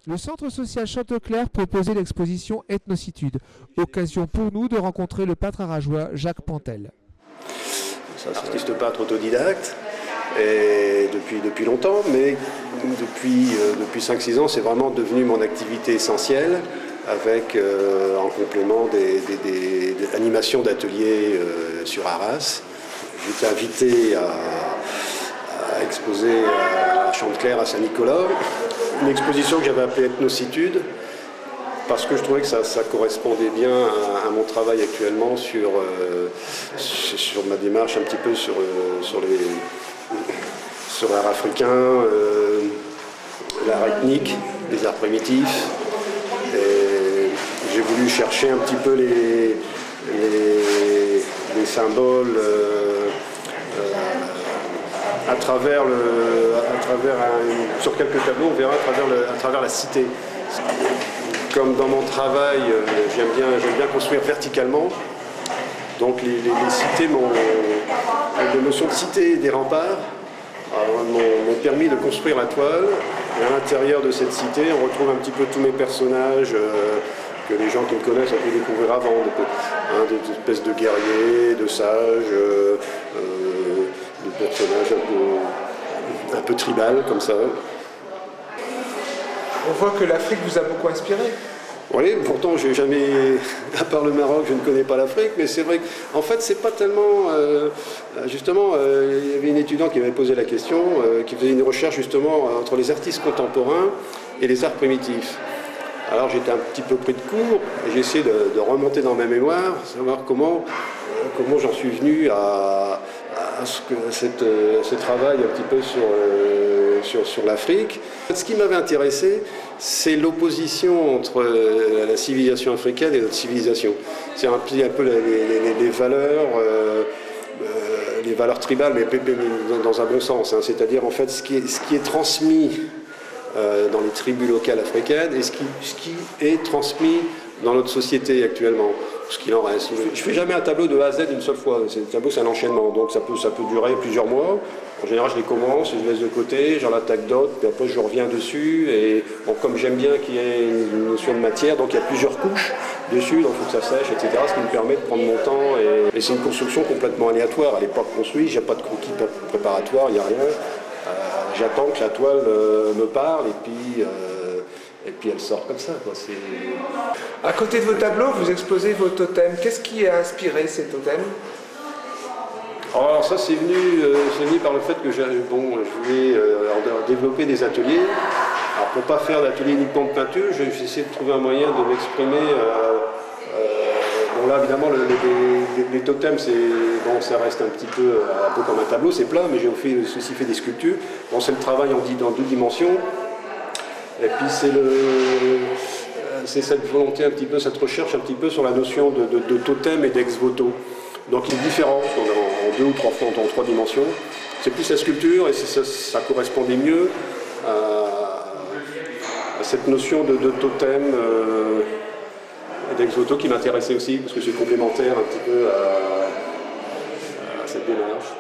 Le centre social Chanteclair proposait l'exposition Ethnocitude, occasion pour nous de rencontrer le peintre arageois Jacques Pantel. C'est un artiste peintre autodidacte et depuis longtemps, mais depuis 5-6 ans, c'est vraiment devenu mon activité essentielle avec en complément des animations d'ateliers sur Arras. J'étais invité à exposer à Chanteclair, à Saint-Nicolas, une exposition que j'avais appelée Ethnocitude, parce que je trouvais que ça correspondait bien à mon travail actuellement sur ma démarche un petit peu sur l'art africain, l'art ethnique, les arts primitifs. Et j'ai voulu chercher un petit peu les symboles sur quelques tableaux, on verra à travers la cité. Comme dans mon travail, j'aime bien construire verticalement. Donc les cités, la notion de cité et des remparts m'ont permis de construire la toile. Et à l'intérieur de cette cité, on retrouve un petit peu tous mes personnages que les gens qui me connaissent ont pu découvrir avant. Des espèces de guerriers, de sages, de personnages un peu tribal comme ça. On voit que l'Afrique vous a beaucoup inspiré. Oui, pourtant, j'ai jamais, à part le Maroc, je ne connais pas l'Afrique, mais c'est vrai qu'en fait, c'est pas tellement. Justement, il y avait une étudiante qui m'avait posé la question, qui faisait une recherche justement entre les artistes contemporains et les arts primitifs. Alors j'étais un petit peu pris de court, et j'ai essayé de remonter dans ma mémoire, savoir comment j'en suis venu à ce travail un petit peu sur l'Afrique. Ce qui m'avait intéressé, c'est l'opposition entre la civilisation africaine et notre civilisation. C'est un peu les valeurs tribales, mais dans un bon sens. Hein. C'est-à-dire en fait ce qui est transmis dans les tribus locales africaines et ce qui est transmis dans notre société actuellement. Ce qu'il en reste. Je ne fais jamais un tableau de A à Z une seule fois. Le tableau, c'est un enchaînement, donc ça peut durer plusieurs mois. En général, je les commence, je les laisse de côté, j'en attaque d'autres, puis après je reviens dessus. Et bon, comme j'aime bien qu'il y ait une notion de matière, donc il y a plusieurs couches dessus, donc il faut que ça sèche, etc. Ce qui me permet de prendre mon temps. Et c'est une construction complètement aléatoire. Elle n'est pas construite, j'ai pas de croquis préparatoire, il n'y a rien. J'attends que la toile me parle et puis elle sort comme ça, quoi. À côté de vos tableaux, vous exposez vos totems. Qu'est-ce qui a inspiré ces totems? Alors ça, c'est venu par le fait que je voulais développer des ateliers. Alors pour ne pas faire d'atelier uniquement de peinture, j'ai essayé de trouver un moyen de m'exprimer. Bon là, évidemment, les totems, ça reste un peu comme un tableau, c'est plat, mais j'ai aussi fait des sculptures. Bon, c'est le travail dans 2 dimensions. Et puis c'est cette volonté un petit peu, cette recherche un petit peu sur la notion de totem et d'ex-voto. Donc il est différent en 2 ou 3 fois, en 3 dimensions. C'est plus la sculpture et ça correspondait mieux à cette notion de totem et d'ex-voto qui m'intéressait aussi, parce que c'est complémentaire un petit peu à cette démarche.